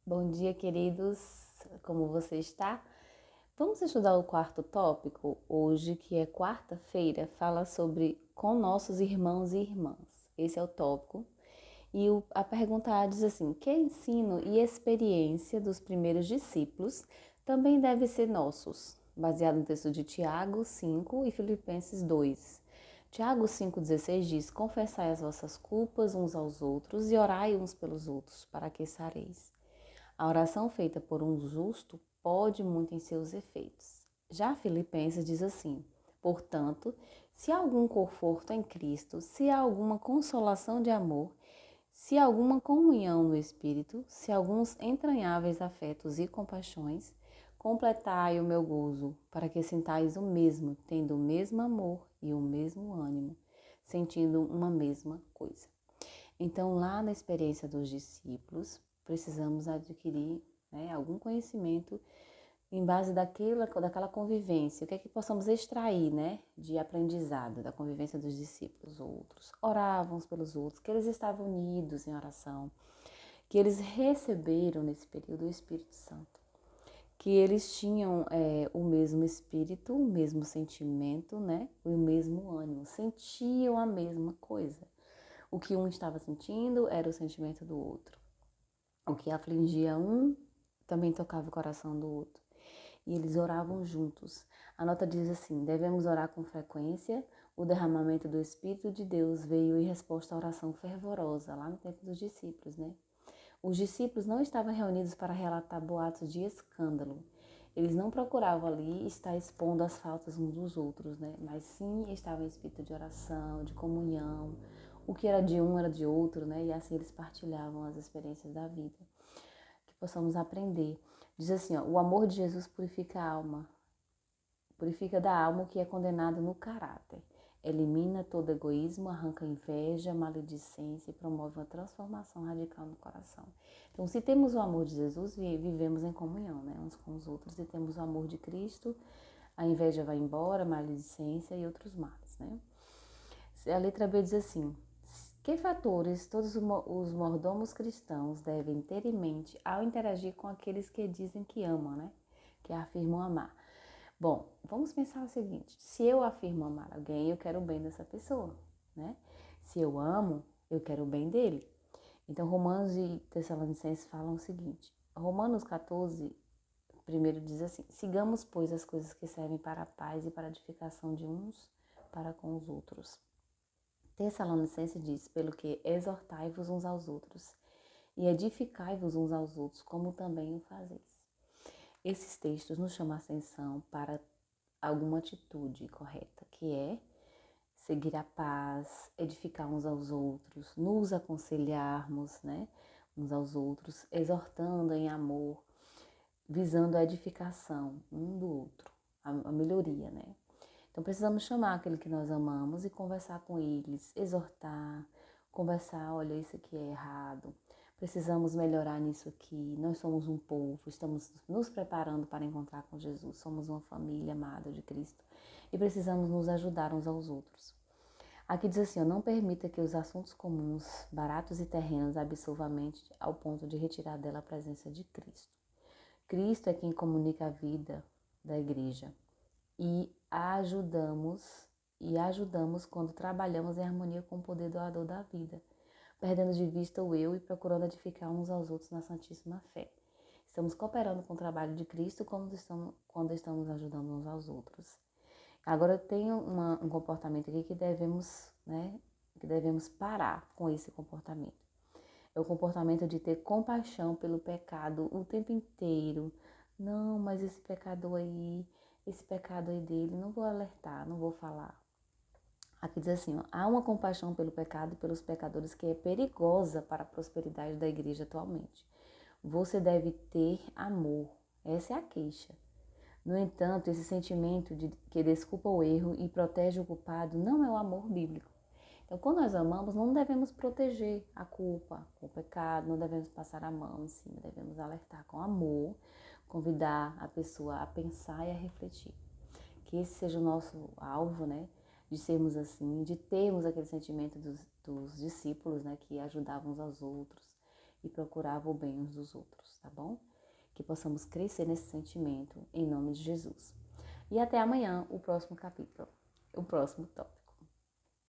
Bom dia, queridos. Como você está? Vamos estudar o quarto tópico hoje, que é quarta-feira, fala sobre com nossos irmãos e irmãs. Esse é o tópico. E a pergunta A diz assim: que ensino e experiência dos primeiros discípulos também deve ser nossos? Baseado no texto de Tiago 5 e Filipenses 2. Tiago 5,16 diz: confessai as vossas culpas uns aos outros e orai uns pelos outros, para que sareis. A oração feita por um justo pode muito em seus efeitos. Já Filipenses diz assim: portanto, se há algum conforto em Cristo, se há alguma consolação de amor, se há alguma comunhão no Espírito, se há alguns entranháveis afetos e compaixões, completai o meu gozo, para que sintais o mesmo, tendo o mesmo amor e o mesmo ânimo, sentindo uma mesma coisa. Então, lá na experiência dos discípulos, precisamos adquirir, algum conhecimento em base daquela convivência. O que é que possamos extrair, de aprendizado da convivência dos discípulos? Outros oravam uns pelos outros, que eles estavam unidos em oração, que eles receberam nesse período o Espírito Santo, que eles tinham o mesmo espírito, o mesmo sentimento, e o mesmo ânimo, sentiam a mesma coisa. O que um estava sentindo era o sentimento do outro. O que afligia um também tocava o coração do outro. E eles oravam juntos. A nota diz assim: devemos orar com frequência. O derramamento do Espírito de Deus veio em resposta à oração fervorosa, lá no tempo dos discípulos, Os discípulos não estavam reunidos para relatar boatos de escândalo. Eles não procuravam ali estar expondo as faltas uns dos outros, Mas sim estavam em espírito de oração, de comunhão. O que era de um era de outro, E assim eles partilhavam as experiências da vida. Que possamos aprender. Diz assim, o amor de Jesus purifica a alma. Purifica da alma o que é condenado no caráter. Elimina todo egoísmo, arranca inveja, maledicência e promove uma transformação radical no coração. Então, se temos o amor de Jesus, vivemos em comunhão, uns com os outros. E temos o amor de Cristo, a inveja vai embora, a maledicência e outros males, A letra B diz assim: que fatores todos os mordomos cristãos devem ter em mente ao interagir com aqueles que dizem que amam, Que afirmam amar? Bom, vamos pensar o seguinte: se eu afirmo amar alguém, eu quero o bem dessa pessoa, Se eu amo, eu quero o bem dele. Então, Romanos e Tessalonicenses falam o seguinte: Romanos 14, primeiro diz assim: sigamos, pois, as coisas que servem para a paz e para a edificação de uns para com os outros. Tessalonicenses diz: pelo que exortai-vos uns aos outros e edificai-vos uns aos outros, como também o fazeis. Esses textos nos chamam a atenção para alguma atitude correta, que é seguir a paz, edificar uns aos outros, nos aconselharmos, uns aos outros, exortando em amor, visando a edificação um do outro, a melhoria, Então precisamos chamar aquele que nós amamos e conversar com eles, exortar, conversar, olha, isso aqui é errado, precisamos melhorar nisso aqui, nós somos um povo, estamos nos preparando para encontrar com Jesus, somos uma família amada de Cristo e precisamos nos ajudar uns aos outros. Aqui diz assim, não permita que os assuntos comuns, baratos e terrenos absorvam a mente ao ponto de retirar dela a presença de Cristo. Cristo é quem comunica a vida da igreja e ajudamos quando trabalhamos em harmonia com o poder doador da vida, perdendo de vista o eu e procurando edificar uns aos outros na santíssima fé. Estamos cooperando com o trabalho de Cristo quando estamos ajudando uns aos outros. Agora tem um comportamento aqui que devemos parar com esse comportamento. É o comportamento de ter compaixão pelo pecado o tempo inteiro. Não, mas esse pecado aí dele, não vou alertar, não vou falar. Aqui diz assim, há uma compaixão pelo pecado e pelos pecadores que é perigosa para a prosperidade da igreja atualmente. Você deve ter amor. Essa é a queixa. No entanto, esse sentimento de que desculpa o erro e protege o culpado não é o amor bíblico. Então, quando nós amamos, não devemos proteger a culpa, o pecado, não devemos passar a mão em cima, devemos alertar com amor, convidar a pessoa a pensar e a refletir. Que esse seja o nosso alvo, de sermos assim, de termos aquele sentimento dos discípulos, que ajudavam uns aos outros e procurava o bem uns dos outros, tá bom? Que possamos crescer nesse sentimento, em nome de Jesus. E até amanhã, o próximo capítulo, o próximo tópico.